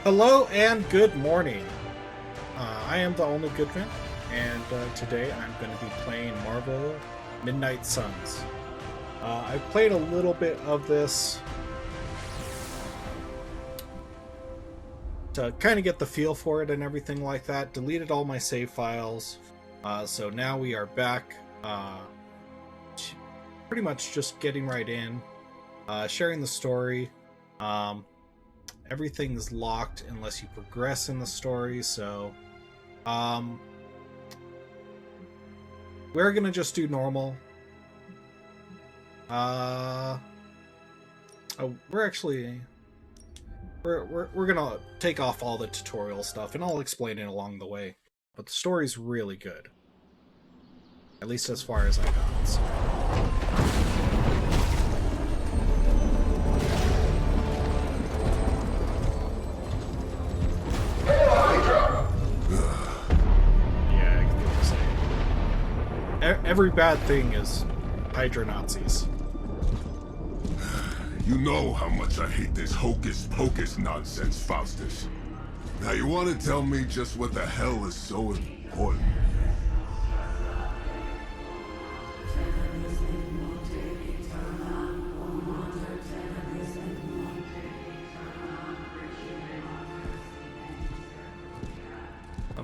Hello and good morning. I am the only Goodman, and today I'm going to be playing Marvel Midnight Suns. I've played a little bit of this to kind of get the feel for it and everything like that. Deleted all my save files, so now we are back, pretty much just getting right in, sharing the story. Everything's locked unless you progress in the story, so we're gonna just do normal. We're gonna take off all the tutorial stuff, and I'll explain it along the way. But the story's really good, at least as far as I got. So. Every bad thing is Hydra Nazis. You know how much I hate this hocus-pocus nonsense, Faustus. Now you want to tell me just what the hell is so important?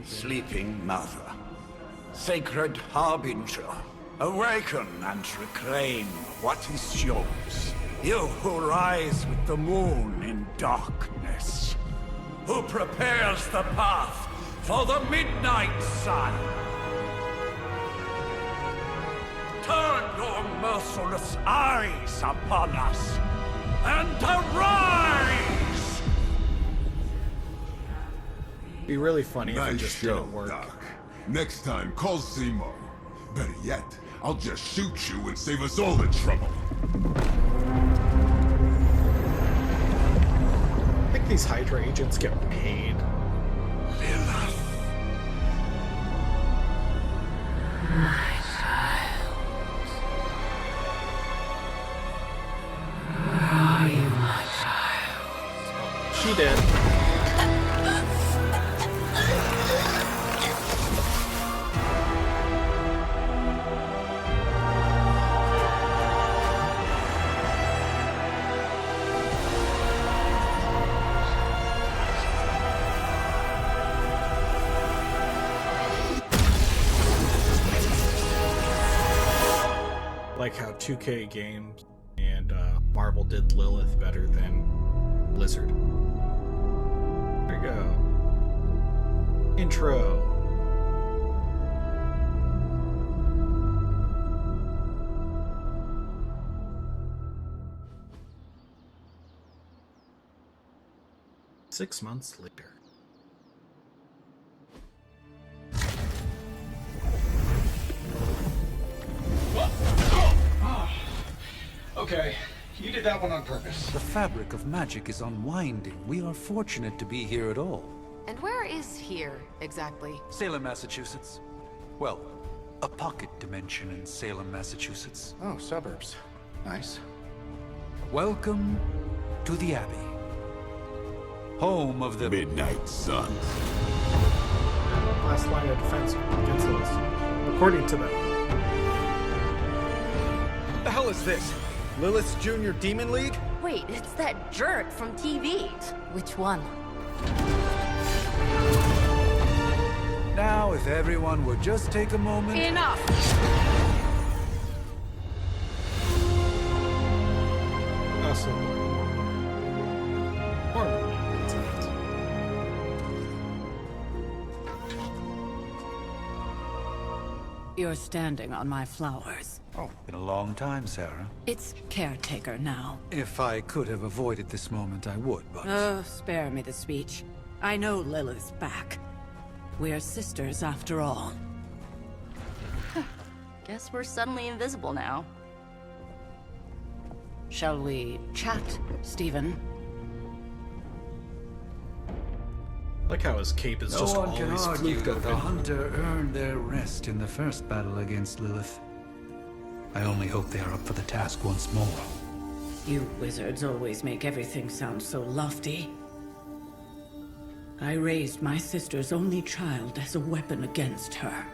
Sleeping Mother, Sacred Harbinger, awaken and reclaim what is yours. You who rise with the moon in darkness, who prepares the path for the midnight sun. Turn your merciless eyes upon us and arise! It'd be really funny if it Nice just show, didn't work. Doc. Next time, call Seymour. Better yet, I'll just shoot you and save us all the trouble. I think these Hydra agents get paid. Lilith. My child. Are you my child? She did. Like how 2K Games and Marvel did Lilith better than Blizzard. There you go. Intro. Six months later. Okay, you did that one on purpose. The fabric of magic is unwinding. We are fortunate to be here at all. And where is here, exactly? Salem, Massachusetts. Well, a pocket dimension in Salem, Massachusetts. Oh, suburbs. Nice. Welcome to the Abbey. Home of the Midnight Suns. Last line of defense against Lilith, according to them. What the hell is this? Lilith's Junior Demon League? Wait, it's that jerk from TV. Which one? Now, if everyone would just take a moment. Enough! Awesome. You're standing on my flowers. Oh, been a long time, Sarah. It's caretaker now. If I could have avoided this moment, I would, but... Oh, spare me the speech. I know Lilith's back. We're sisters after all. Guess we're suddenly invisible now. Shall we chat, Stephen? Like how his cape is No just one can always argue flipped that the open. hunter earned their rest in the first battle against Lilith. I only hope they are up for the task once more. You wizards always make everything sound so lofty. I raised my sister's only child as a weapon against her.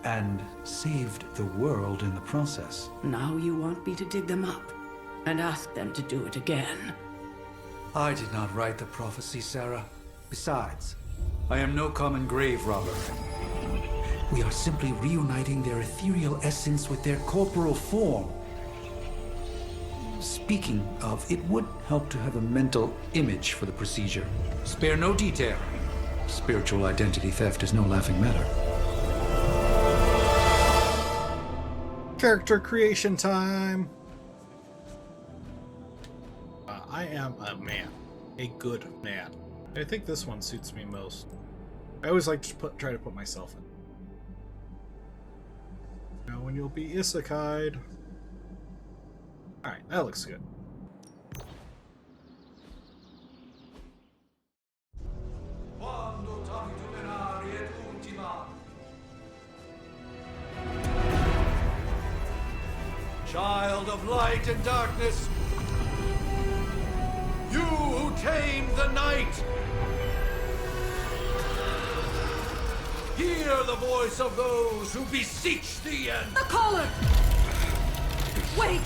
And saved the world in the process. Now you want me to dig them up and ask them to do it again. I did not write the prophecy, Sarah. Besides, I am no common grave robber. We are simply reuniting their ethereal essence with their corporal form. Speaking of, it would help to have a mental image for the procedure. Spare no detail. Spiritual identity theft is no laughing matter. Character creation time! I am a man. A good man. I think this one suits me most. I always like to try to put myself in. Now when you'll be isekai'd. Alright, that looks good. Child of light and darkness, you who tamed the night, hear the voice of those who beseech thee and... The collar! Wait!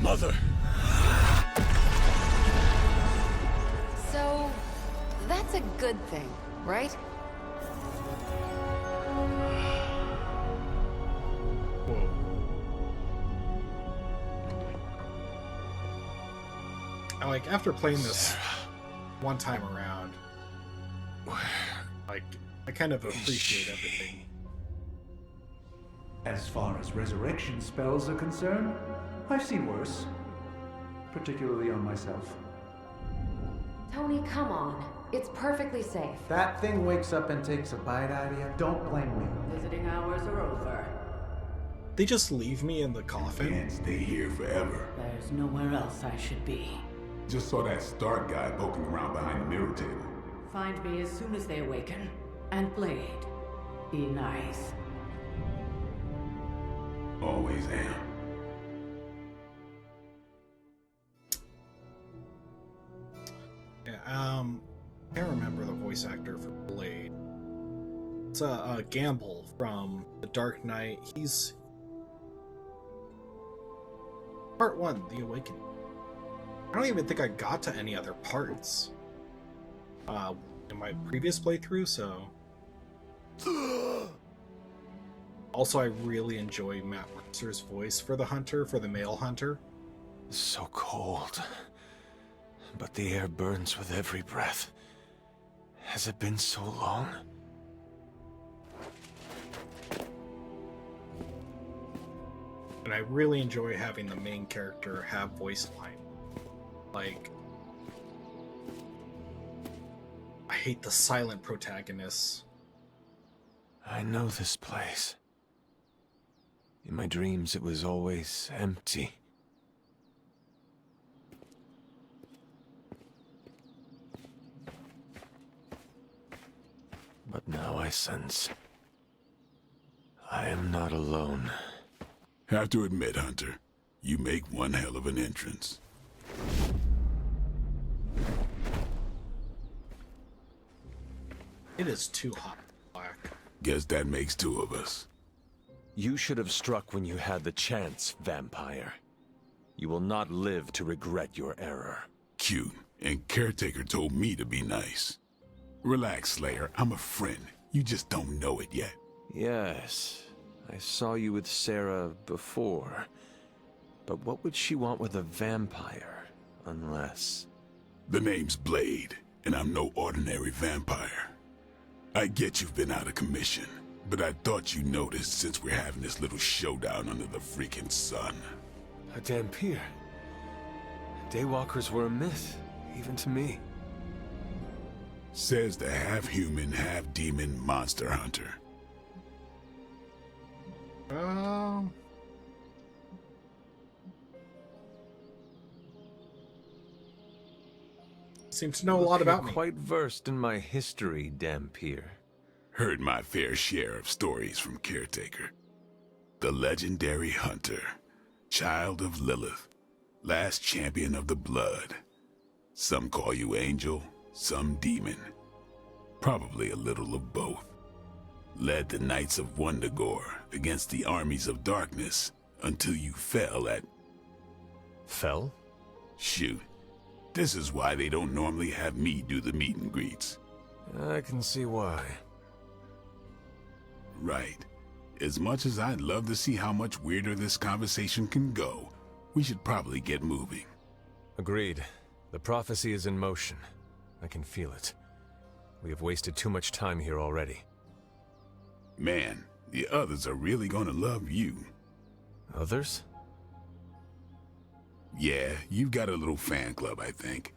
Mother! So, that's a good thing, right? Whoa. I like, after playing this one time around, like, I kind of appreciate everything. As far as resurrection spells are concerned, I've seen worse. Particularly on myself. Tony, come on. It's perfectly safe. That thing wakes up and takes a bite out of you. Don't blame me. Visiting hours are over. They just leave me in the coffin? Can't stay here forever. There's nowhere else I should be. Just saw that Stark guy poking around behind the mirror table. Find me as soon as they awaken. And Blade, be nice. Always am. Yeah, I can't remember the voice actor for Blade. It's a Gamble from The Dark Knight. He's Part 1, The Awakening. I don't even think I got to any other parts in my previous playthrough, so... Also, I really enjoy Matt Mercer's voice for the Hunter, for the male Hunter. So cold. But the air burns with every breath. Has it been so long? And I really enjoy having the main character have voice line. Like, I hate the silent protagonists. I know this place. In my dreams, it was always empty. But now I sense I am not alone. Have to admit, Hunter, you make one hell of an entrance. It is too hot black. Guess that makes two of us. You should have struck when you had the chance, vampire. You will not live to regret your error. Cute, and Caretaker told me to be nice. Relax, Slayer, I'm a friend. You just don't know it yet. Yes, I saw you with Sarah before. But what would she want with a vampire, unless... The name's Blade, and I'm no ordinary vampire. I get you've been out of commission, but I thought you noticed since we're having this little showdown under the freaking sun. A Dampier. Daywalkers were a myth, even to me. Says the half-human, half-demon monster hunter. seems to know a lot about me. Quite versed in my history, Dampier. Heard my fair share of stories from Caretaker. The legendary hunter, child of Lilith, last champion of the blood. Some call you angel, some demon. Probably a little of both. Led the Knights of Wundagore against the armies of darkness until you fell at... Fell? Shoot. This is why they don't normally have me do the meet and greets. I can see why. Right. As much as I'd love to see how much weirder this conversation can go, we should probably get moving. Agreed. The prophecy is in motion. I can feel it. We have wasted too much time here already. Man, the others are really gonna love you. Others? Yeah, you've got a little fan club, I think.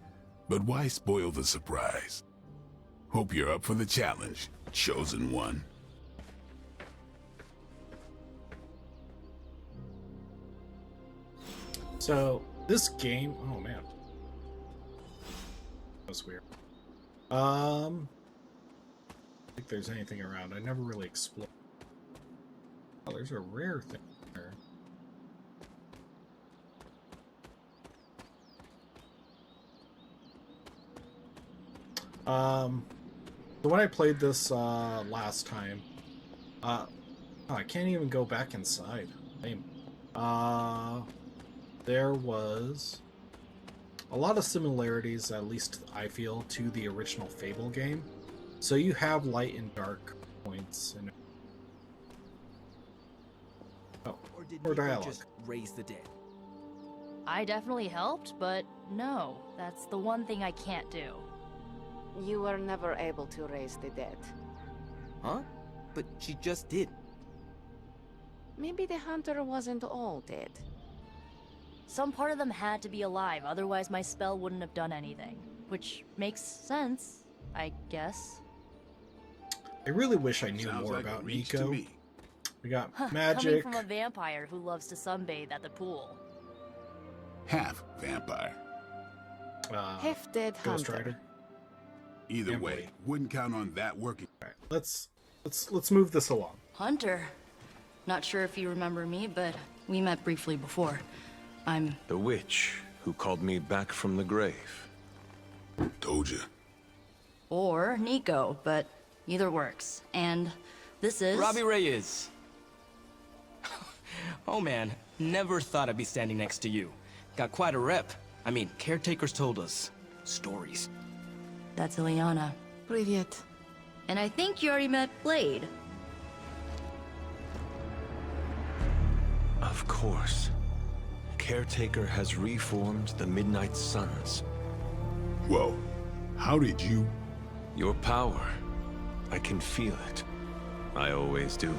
But why spoil the surprise? Hope you're up for the challenge, chosen one. So, this game... Oh, man. That was weird. I don't think there's anything around. I never really explored. Oh, there's a rare thing there. So when I played this last time, oh, I can't even go back inside. Lame. There was a lot of similarities, at least I feel, to the original Fable game. So you have light and dark points and or dialogue. just raise the dead? I definitely helped, but no, that's the one thing I can't do. You were never able to raise the dead. Huh? But she just did. Maybe the hunter wasn't all dead. Some part of them had to be alive, otherwise my spell wouldn't have done anything. Which makes sense, I guess. I really wish I knew Sounds more like a about reach to Nico. me. We got Coming magic. from a vampire who loves to sunbathe at the pool. Half vampire. Half dead Ghost hunter. Rider. Either Can't way, believe. wouldn't count on that working. All right, let's move this along. Hunter. Not sure if you remember me, but we met briefly before. I'm... The witch who called me back from the grave. Told you. Or Nico, but either works. And this is... Robbie Reyes. Oh man, never thought I'd be standing next to you. Got quite a rep. I mean, caretakers told us stories. That's Ileana. Привет. And I think you already met Blade. Of course. Caretaker has reformed the Midnight Suns. Whoa. How did you... Your power. I can feel it. I always do.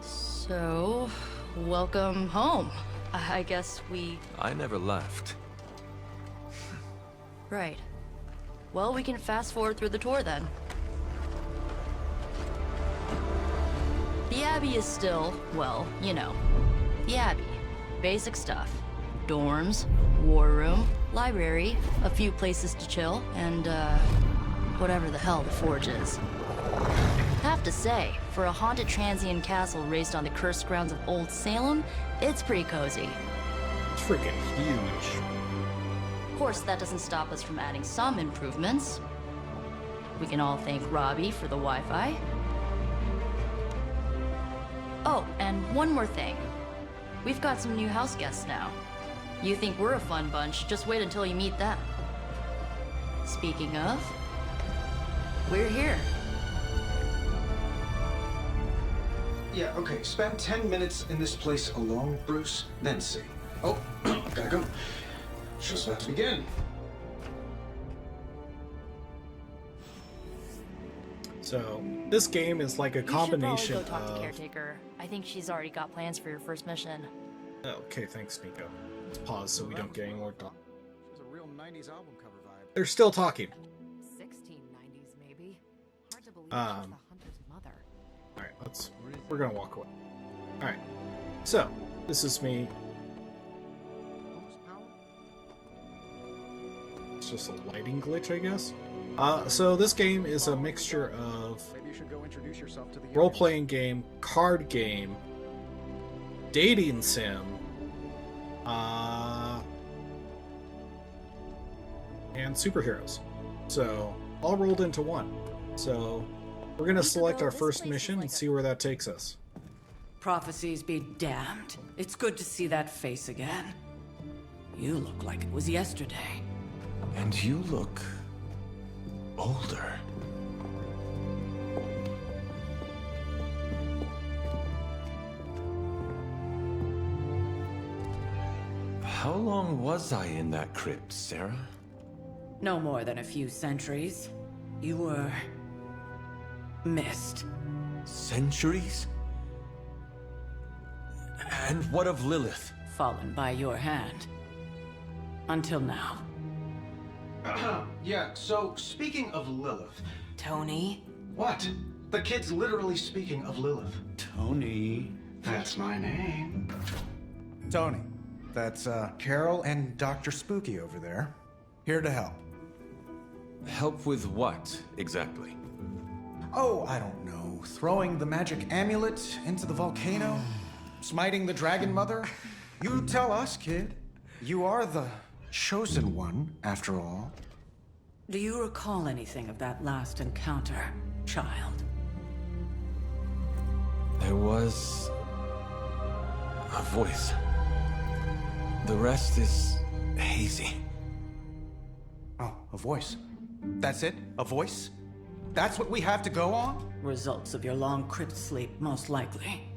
So, welcome home. I guess we... I never left. Right. Well, we can fast forward through the tour then. The Abbey is still, well, you know, the Abbey. Basic stuff. Dorms, war room, library, a few places to chill, and, whatever the hell the Forge is. Have to say, for a haunted transient castle raised on the cursed grounds of Old Salem, it's pretty cozy. It's freaking huge. Of course, that doesn't stop us from adding some improvements. We can all thank Robbie for the Wi-Fi. Oh, and one more thing. We've got some new house guests now. You think we're a fun bunch, just wait until you meet them. Speaking of, we're here. Yeah, okay. Spend 10 minutes in this place alone, Bruce, then see. Oh, gotta go. Show's about to begin. So, this game is like a combination You should probably go talk of... to Caretaker. I think she's already got plans for your first mission. Okay, thanks, Nico. Let's pause so we don't get any more talk. She's a real 90s album cover vibe. They're still talking. 1690s, maybe. Hard to believe she's the hunter's mother. Alright, we're gonna walk away. Alright, so, this is me. just a lighting glitch, I guess. So this game is a mixture of role-playing game, card game, dating sim, and superheroes. So all rolled into one. So we're gonna select our first mission and see where that takes us. Prophecies be damned. It's good to see that face again. You look like it was yesterday. And you look older. How long was I in that crypt, Sarah? No more than a few centuries. You were... missed. Centuries? And what of Lilith? Fallen by your hand. Until now. Yeah, so speaking of Lilith... Tony? What? The kid's literally speaking of Lilith. Tony. That's my name. Tony. That's, Carol and Dr. Spooky over there. Here to help. Help with what, exactly? Oh, I don't know. Throwing the magic amulet into the volcano? Smiting the dragon mother? You tell us, kid. You are the chosen one, after all. Do you recall anything of that last encounter, child? There was... a voice. The rest is hazy. Oh, a voice. That's it? A voice? That's what we have to go on? Results of your long crypt sleep, most likely.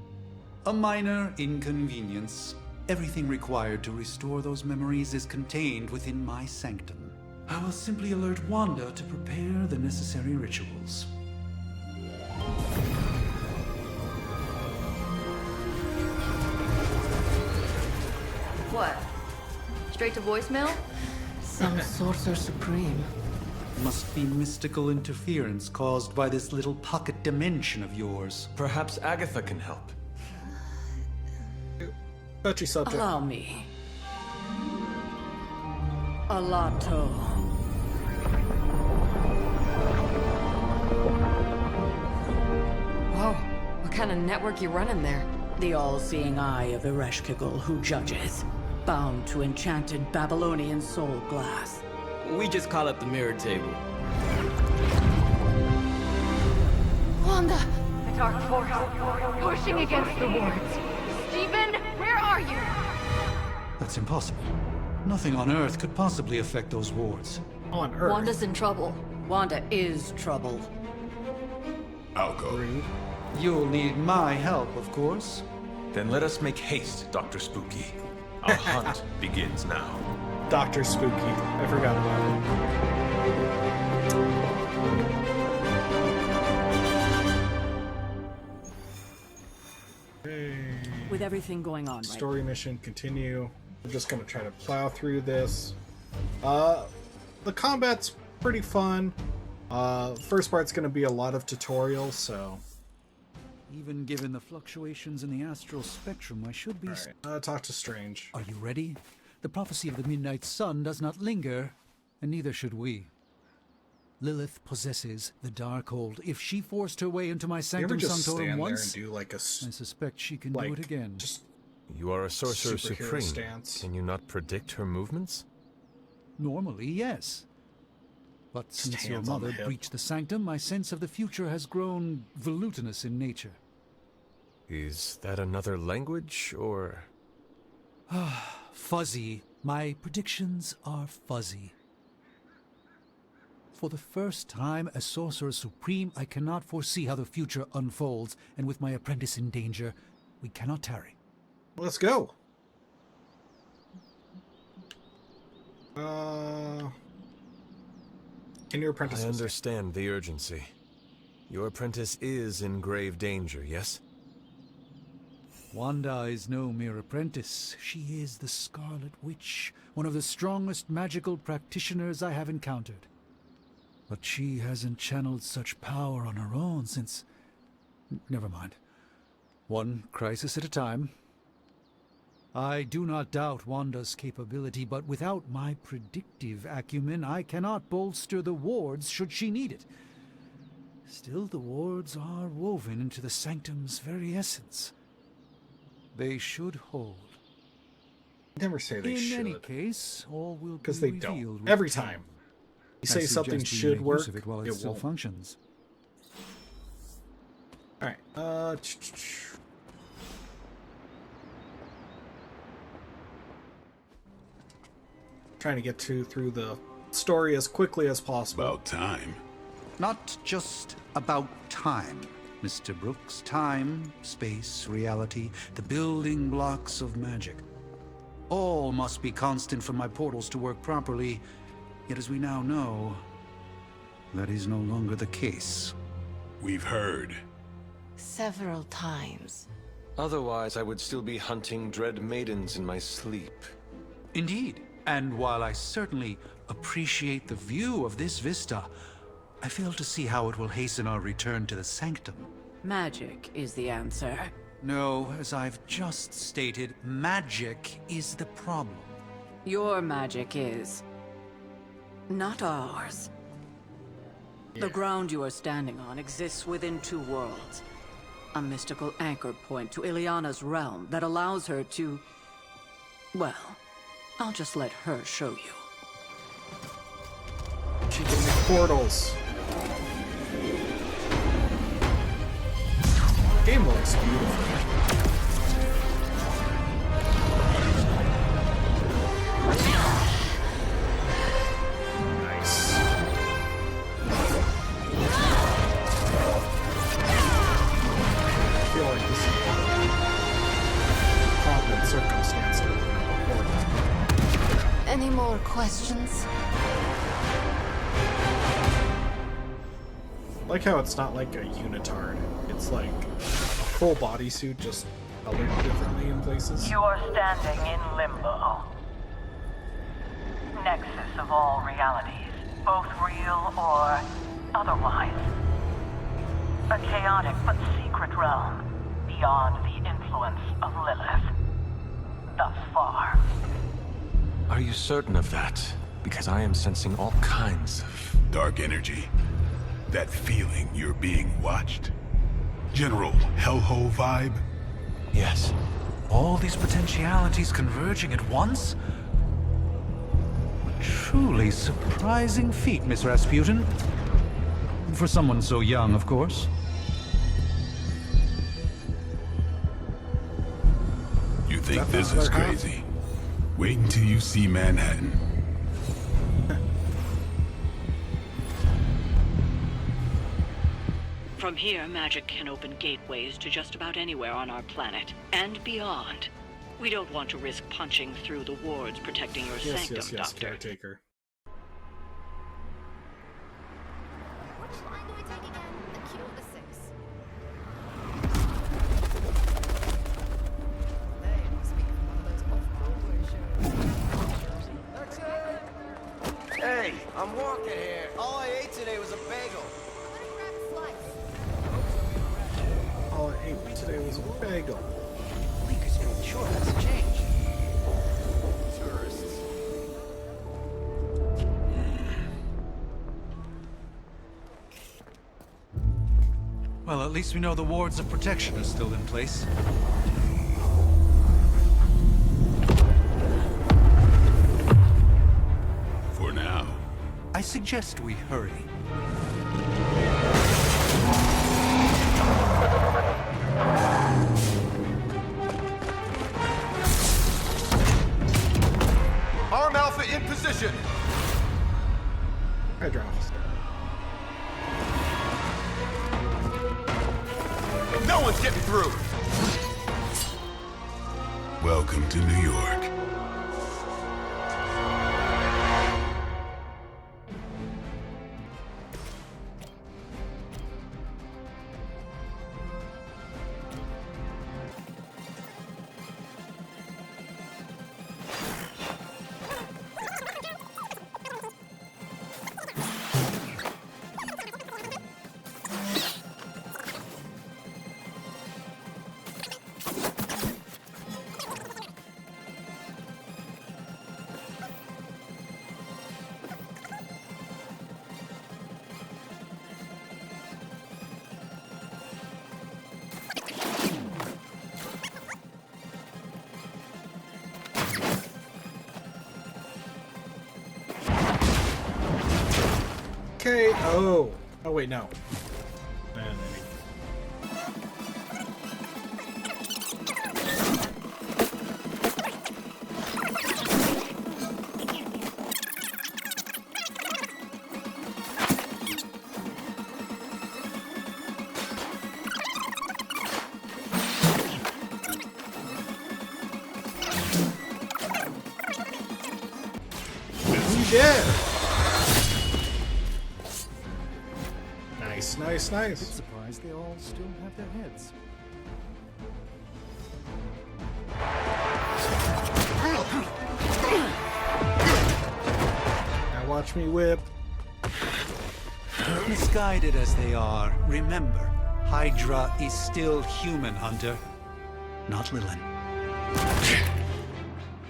A minor inconvenience. Everything required to restore those memories is contained within my sanctum. I will simply alert Wanda to prepare the necessary rituals. What? Straight to voicemail? Some sorcerer supreme. Must be mystical interference caused by this little pocket dimension of yours. Perhaps Agatha can help. Touchy subject. Allow me. Alato. Whoa, what kind of network you running there? The all-seeing eye of Ereshkigal who judges. Bound to enchanted Babylonian soul glass. We just call it the mirror table. Wanda! The dark force, pushing against the wards. Stephen, where are you? That's impossible. Nothing on Earth could possibly affect those wards. On Earth. Wanda's in trouble. Wanda is trouble. I'll go. You'll need my help, of course. Then let us make haste, Dr. Spooky. Our hunt begins now. Dr. Spooky. I forgot about it. Hey. With everything going on Story mission continue. I'm just gonna try to plow through this. The combat's pretty fun. First part's gonna be a lot of tutorials, so... Even given the fluctuations in the astral spectrum, I should be... Alright, talk to Strange. Are you ready? The prophecy of the Midnight Sun does not linger, and neither should we. Lilith possesses the Darkhold. If she forced her way into my Sanctum Sanctorum once, do like a, I suspect she can do it again. You are a sorcerer supreme. Stance. Can you not predict her movements? Normally, yes. But since your mother breached the Sanctum, my sense of the future has grown volutinous in nature. Is that another language, or...? Fuzzy. My predictions are fuzzy. For the first time as Sorcerer Supreme, I cannot foresee how the future unfolds, and with my apprentice in danger, we cannot tarry. Let's go. Can your apprentice... I understand the urgency. Your apprentice is in grave danger, yes? Wanda is no mere apprentice. She is the Scarlet Witch, one of the strongest magical practitioners I have encountered. But she hasn't channeled such power on her own since... Never mind. One crisis at a time. I do not doubt Wanda's capability, but without my predictive acumen, I cannot bolster the wards should she need it. Still, the wards are woven into the sanctum's very essence. They should hold. Never say they should. In any case, all will be because they revealed don't. with Every time. time. You say something should make work, use of it while it still won't. functions. Alright, trying to get through the story as quickly as possible. About time. Not just about time, Mr. Brooks. Time, space, reality, the building blocks of magic. All must be constant for my portals to work properly, yet as we now know, that is no longer the case. We've heard. Several times. Otherwise, I would still be hunting dread maidens in my sleep. Indeed. And while I certainly appreciate the view of this vista, I fail to see how it will hasten our return to the sanctum. Magic is the answer. No, as I've just stated, magic is the problem. Your magic is. Not ours. The ground you are standing on exists within two worlds. A mystical anchor point to Ileana's realm that allows her to... Well, I'll just let her show you. She can make portals. Game looks beautiful. Nice. I feel like this is pomp and circumstance to open up a portal. Any more questions? I like how it's not like a unitard. It's like a full bodysuit, just colored differently in places. You are standing in limbo. Nexus of all realities, both real or otherwise. A chaotic but secret realm, beyond the influence of Lilith. Thus far. Are you certain of that? Because I am sensing all kinds of... Dark energy. That feeling you're being watched. General hellhole vibe? Yes. All these potentialities converging at once? A truly surprising feat, Miss Rasputin. For someone so young, of course. You think this is crazy? Wait until you see Manhattan. From here, magic can open gateways to just about anywhere on our planet, and beyond. We don't want to risk punching through the wards protecting your sanctum, Yes, Doctor. caretaker. Which line do we take again? The Q or the 6? Hey, I'm walking here. All I ate today was a bagel. All I ate today was a bagel. Sure, that's a change. Tourists. Well, at least we know the wards of protection are still in place. For now. I suggest we hurry. Arm Alpha in position. Hydraulics. No one's getting through. Welcome to New York. Okay. Oh. Oh wait, no. Man, yeah. Nice, nice, nice. I'm surprised they all still have their heads. Now watch me whip. Misguided as they are, remember, Hydra is still human, Hunter. Not Lilin.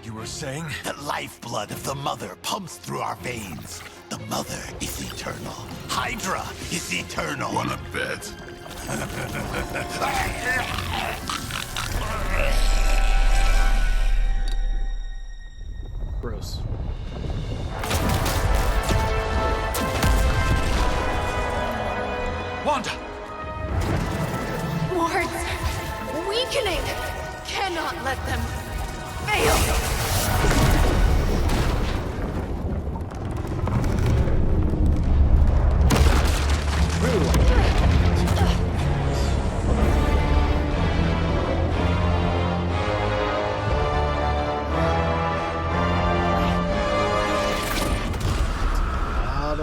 You were saying? The lifeblood of the Mother pumps through our veins. The Mother is eternal. Hydra is eternal. Wanna bet? Gross. Wanda! Wards! Weakening! Cannot let them fail!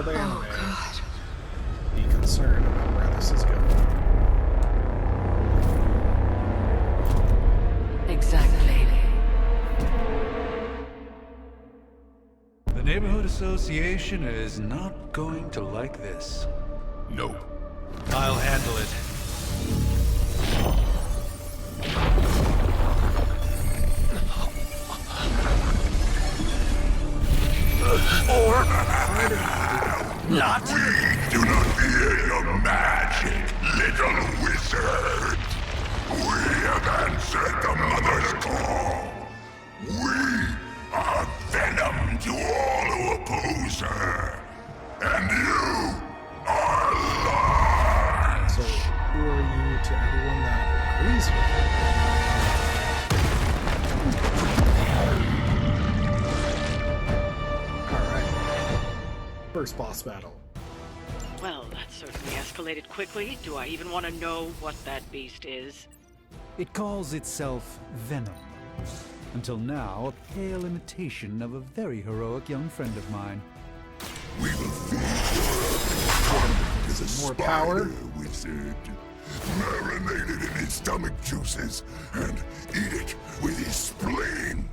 Oh, God. Be concerned about where this is going. Exactly. The Neighborhood Association is not going to like this. Nope. I'll handle it. Or not. We do not fear your magic, little wizard. We have answered the Mother's call. We are venom to all who oppose her. And you are lost. So, who are you to everyone that agrees with you? First boss battle. Well, that certainly escalated quickly. Do I even want to know what that beast is? It calls itself Venom. Until now, a pale imitation of a very heroic young friend of mine. We will feed the more power. Wizard, marinated in his stomach juices, and eat it with his spleen.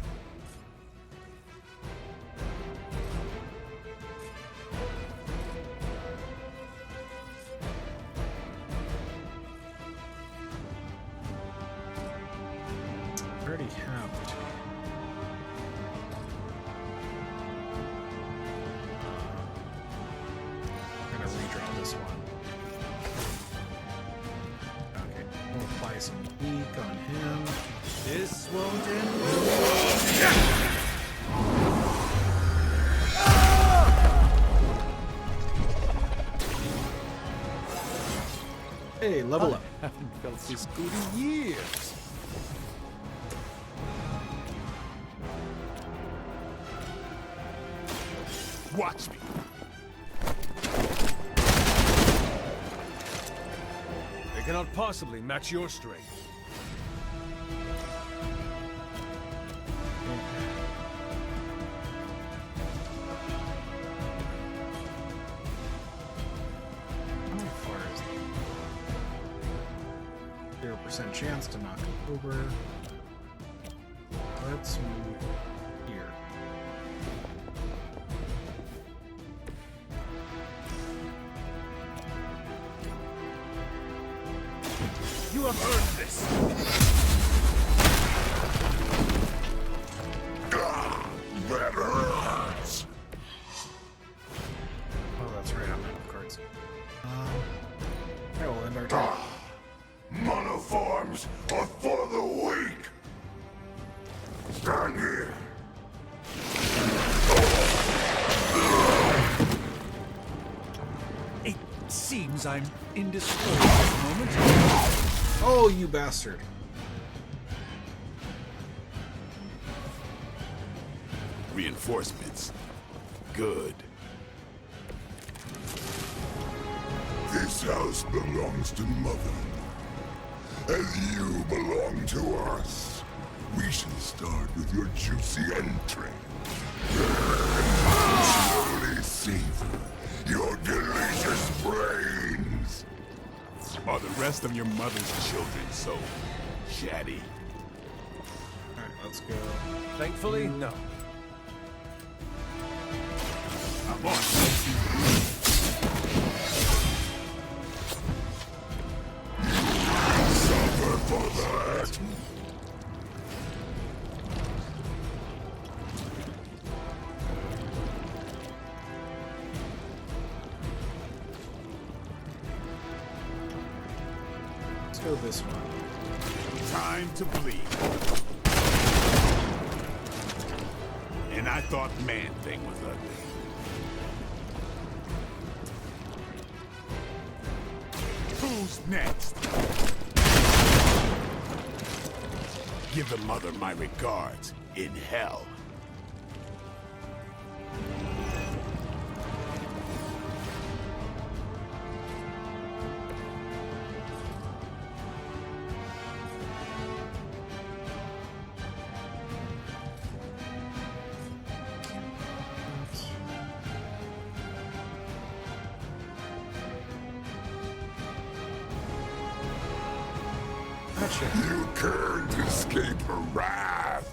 Already have it. I'm gonna redraw this one. Okay, we'll apply some heat on him. This won't end. Hey, level up. I haven't felt this good in years. Watch me. They cannot possibly match your strength. How far is it? 0% chance to knock it over. Let's move here. You have earned this. That hurts. Oh, that's right. I'm out of cards. Yeah, we'll end our turn. Monoforms are for the weak. Stand here. seems I'm indisposed at the moment. Oh, you bastard. Reinforcements. Good. This house belongs to Mother. As you belong to us. We shall start with your juicy entry. Slowly savor your delicious brains. Are the rest of your mother's children so chatty? Alright, let's go. Thankfully, no. I'm on. Suffer for that. Let's go this one. Time to bleed. And I thought Man-Thing was ugly. Who's next? Give the mother my regards in hell. You can't escape her wrath.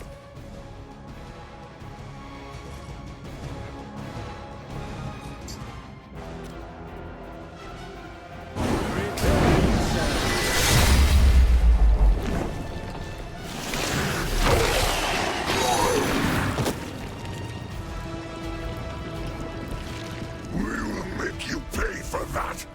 We will make you pay for that.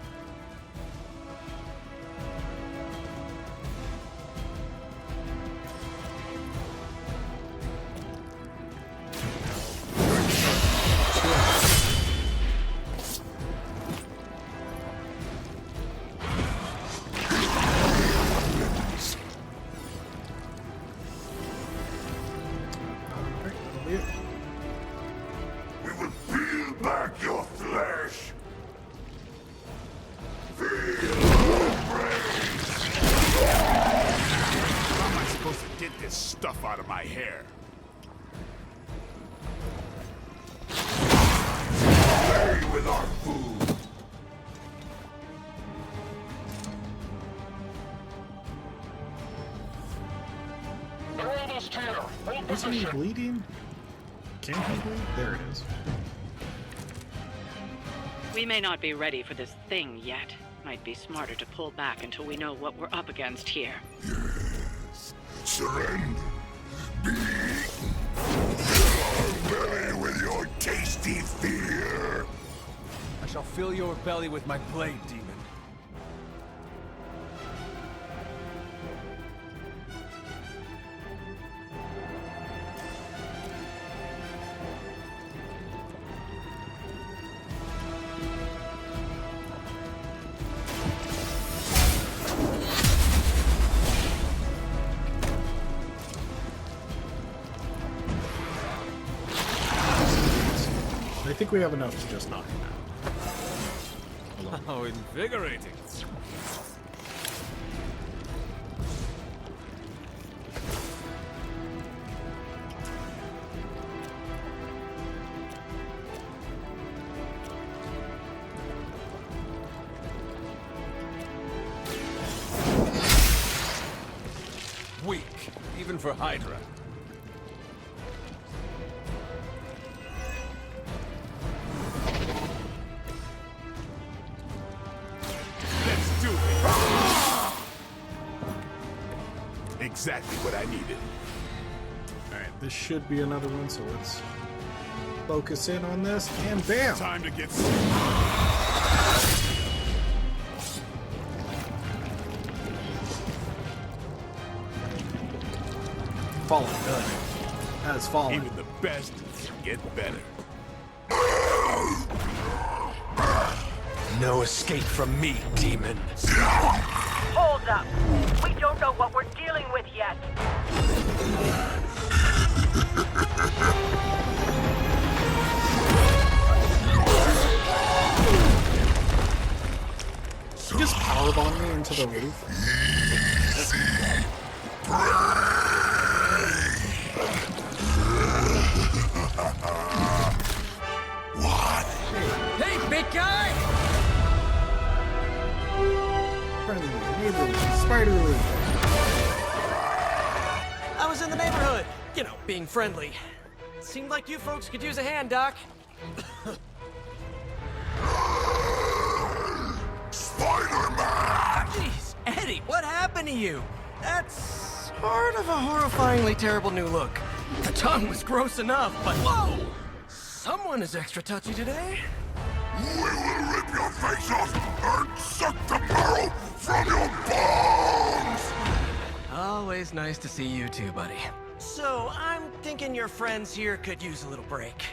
We will peel back your flesh. Feel your brains. How am I supposed to get this stuff out of my hair? Play with our food. Wasn't he bleeding? Can he bleed? There it is. We may not be ready for this thing yet. Might be smarter to pull back until we know what we're up against here. Yes. Surrender. Be eaten. Fill our belly with your tasty fear. I shall fill your belly with my blade, demon. I think we have enough to just knock him out. How invigorating. Weak, even for Hydra. Let's do it. Exactly what I needed. Alright, this should be another one, so let's focus in on this, and bam! Time to get Fallen, good. That is fallen. Even the best get better. No escape from me, demon. Hold up. We don't know what we're dealing with yet. He just powerbombed me into the roof. What? Hey, big guy! Friendly, neighborly, spiderly. I was in the neighborhood. You know, being friendly. Seemed like you folks could use a hand, Doc. Spider-Man! Jeez, Eddie, what happened to you? That's sort of a horrifyingly terrible new look. The tongue was gross enough, but whoa! Someone is extra touchy today. We will rip your face off and suck the marrow from your bones! Always nice to see you too, buddy. So, I'm thinking your friends here could use a little break.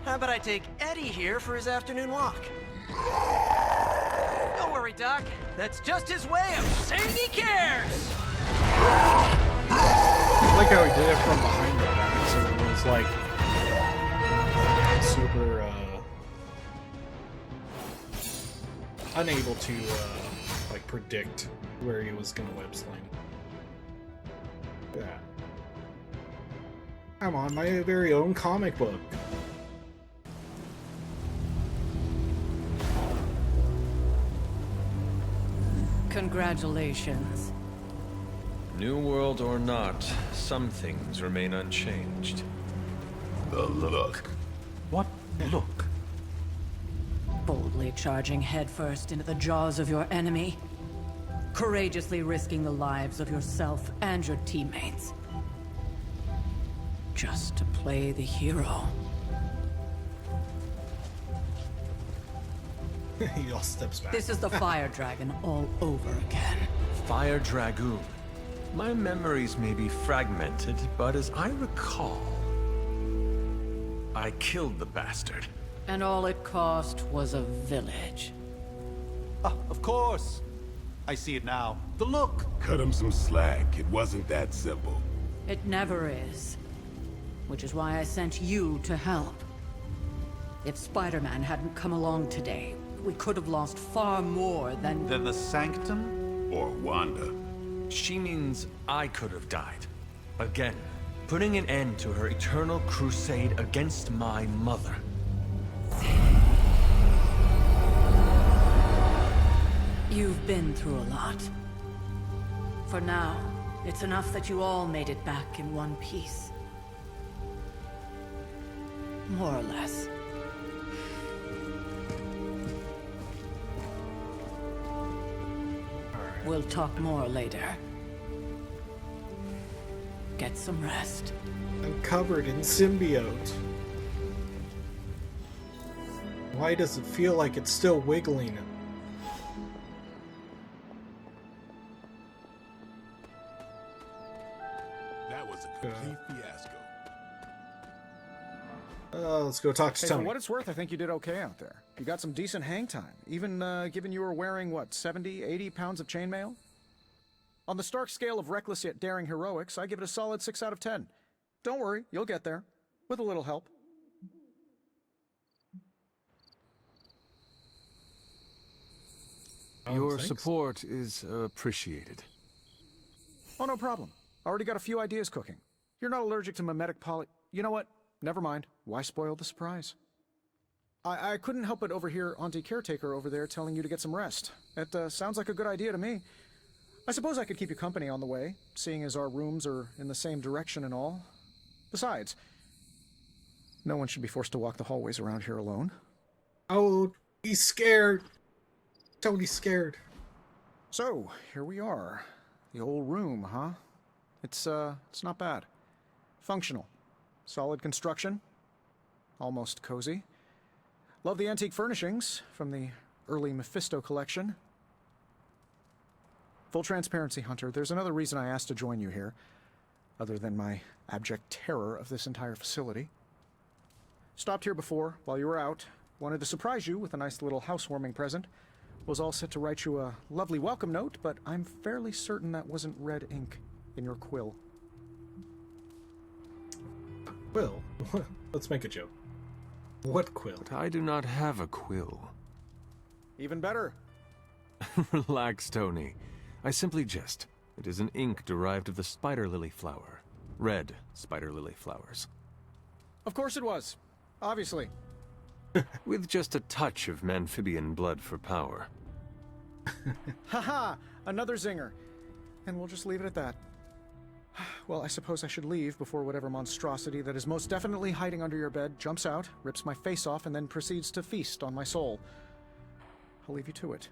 How about I take Eddie here for his afternoon walk? Don't worry, Doc. That's just his way of saying he cares! I like how he did it from behind the back, so it was like super unable to like predict where he was gonna web sling. Yeah. I'm on my very own comic book. Congratulations. New world or not, some things remain unchanged. The look. What look? Boldly charging headfirst into the jaws of your enemy. Courageously risking the lives of yourself and your teammates. Just to play the hero. He all steps back. This is the Fire Dragon all over again. Fire Dragoon. My memories may be fragmented, but as I recall, I killed the bastard. And all it cost was a village. Of course. I see it now. The look. Cut him some slack. It wasn't that simple. It never is. Which is why I sent you to help. If Spider-Man hadn't come along today, we could have lost far more than... Than the Sanctum? Or Wanda. She means I could have died. Again, putting an end to her eternal crusade against my mother. You've been through a lot. For now, it's enough that you all made it back in one piece. More or less. We'll talk more later. Get some rest. I'm covered in symbiote. Why does it feel like it's still wiggling? That was a complete fiasco. Let's go talk to Hey, Tony. for what it's worth, I think you did okay out there. You got some decent hang time, even given you were wearing, what, 70, 80 pounds of chainmail? On the Stark scale of reckless yet daring heroics, I give it a solid 6 out of 10. Don't worry, you'll get there. With a little help. Your support is appreciated. Oh, no problem. Already got a few ideas cooking. You're not allergic to mimetic poly... You know what? Never mind. Why spoil the surprise? I couldn't help but overhear Auntie Caretaker over there telling you to get some rest. It sounds like a good idea to me. I suppose I could keep you company on the way, seeing as our rooms are in the same direction and all. Besides, no one should be forced to walk the hallways around here alone. Oh, he's scared. Tony's scared. So, here we are. The old room, huh? It's not bad. Functional. Solid construction. Almost cozy. Love the antique furnishings from the early Mephisto collection. Full transparency, Hunter, there's another reason I asked to join you here, other than my abject terror of this entire facility. Stopped here before, while you were out. Wanted to surprise you with a nice little housewarming present. Was all set to write you a lovely welcome note, but I'm fairly certain that wasn't red ink in your quill. Quill? Let's make a joke. What quill? But I do not have a quill. Even better. Relax, Tony. I simply jest. It is an ink derived of the spider lily flower. Red spider lily flowers. Of course it was. Obviously. With just a touch of amphibian blood for power. Haha! Another zinger. And we'll just leave it at that. Well, I suppose I should leave before whatever monstrosity that is most definitely hiding under your bed jumps out, rips my face off, and then proceeds to feast on my soul. I'll leave you to it.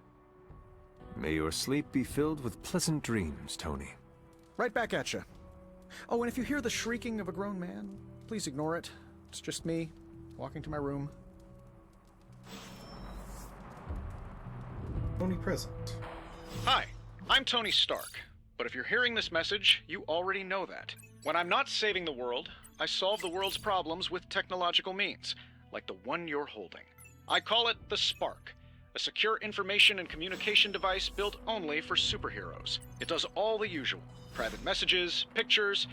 May your sleep be filled with pleasant dreams, Tony. Right back at you. Oh, and if you hear the shrieking of a grown man, please ignore it. It's just me, walking to my room. Tony present. Hi, I'm Tony Stark. But if you're hearing this message, you already know that. When I'm not saving the world, I solve the world's problems with technological means, like the one you're holding. I call it the Spark, a secure information and communication device built only for superheroes. It does all the usual, private messages, pictures,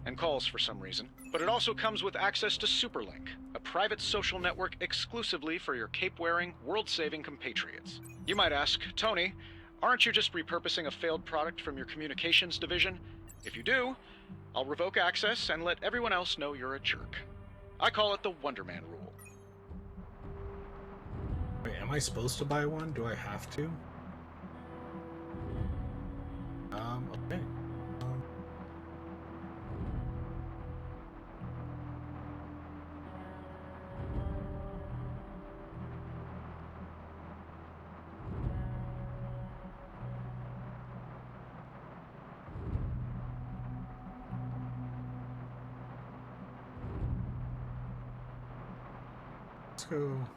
and calls for some reason. But it also comes with access to Superlink, a private social network exclusively for your cape-wearing, world-saving compatriots. You might ask, Tony, aren't you just repurposing a failed product from your communications division? If you do, I'll revoke access and let everyone else know you're a jerk. I call it the Wonder Man rule. Wait, am I supposed to buy one? Do I have to? Okay. Let's go.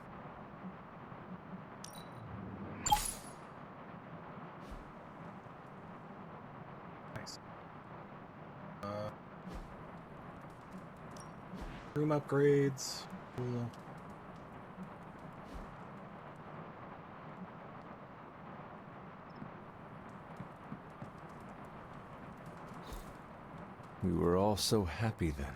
Nice. Room upgrades. Cool. We were all so happy then.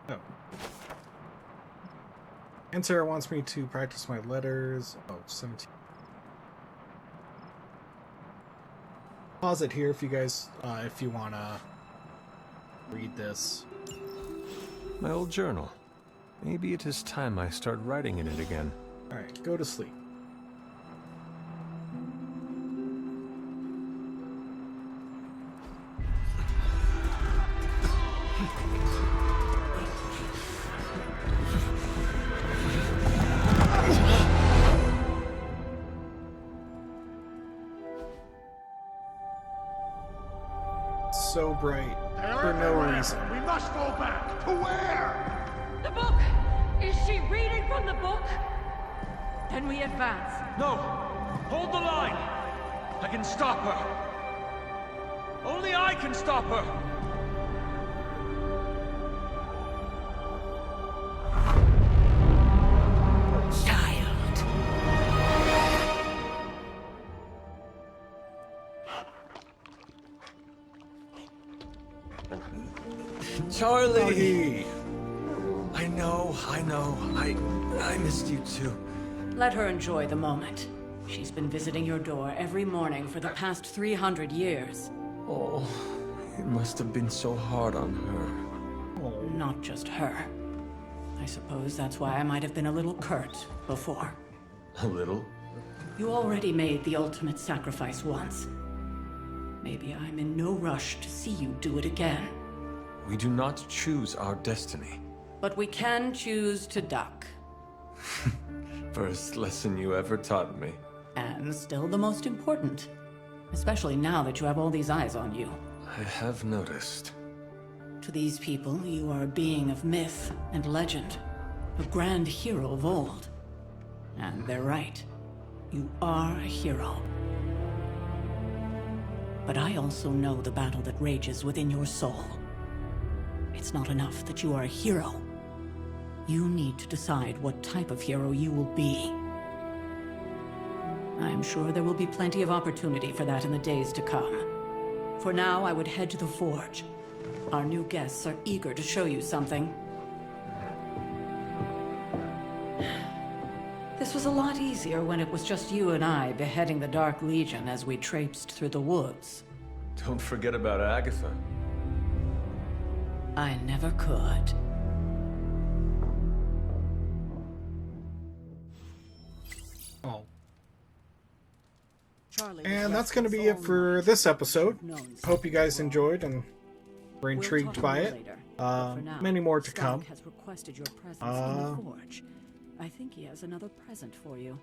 Oh. And Sarah wants me to practice my letters. Oh, 17. Pause it here if you guys, if you want to read this. My old journal. Maybe it is time I start writing in it again. Alright, go to sleep. So bright for no reason. We must go back. To where? The book! Is she reading from the book? Then we advance. No! Hold the line! I can stop her! Only I can stop her! Charlie! I know. I missed you too. Let her enjoy the moment. She's been visiting your door every morning for the past 300 years. Oh, it must have been so hard on her. Not just her. I suppose that's why I might have been a little curt before. A little? You already made the ultimate sacrifice once. Maybe I'm in no rush to see you do it again. We do not choose our destiny. But we can choose to duck. First lesson you ever taught me. And still the most important. Especially now that you have all these eyes on you. I have noticed. To these people, you are a being of myth and legend. A grand hero of old. And they're right. You are a hero. But I also know the battle that rages within your soul. It's not enough that you are a hero. You need to decide what type of hero you will be. I am sure there will be plenty of opportunity for that in the days to come. For now, I would head to the forge. Our new guests are eager to show you something. This was a lot easier when it was just you and I beheading the Dark Legion as we traipsed through the woods. Don't forget about Agatha. I never could. Oh. And that's going to be it for this episode. Hope you guys enjoyed and were intrigued by it. Many more to come. Has requested your presence in the forge. I think he has another present for you.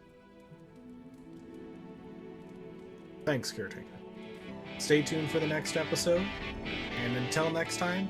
Thanks, Caretaker. Stay tuned for the next episode, and until next time,